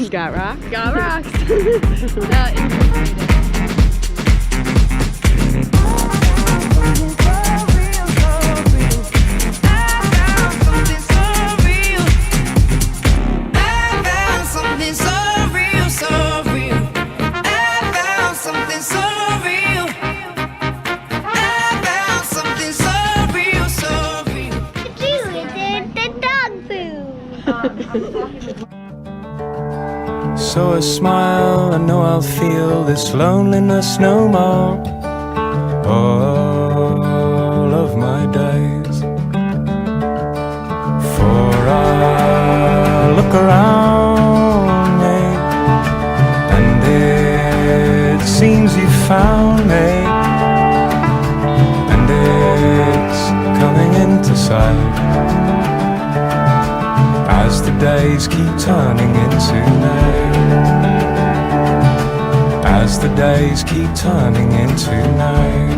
Got rocks? Got rocks. Incorporated. So I smile, I know I'll feel this loneliness no more all of my days. For I look around me and it seems you found me, and it's coming into sight as the days keep turning into night, as the days keep turning into night.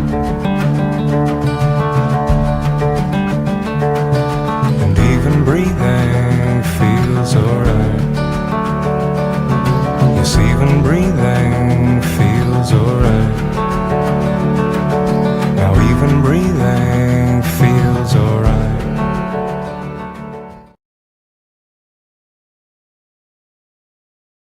And even breathing feels alright. Yes, even breathing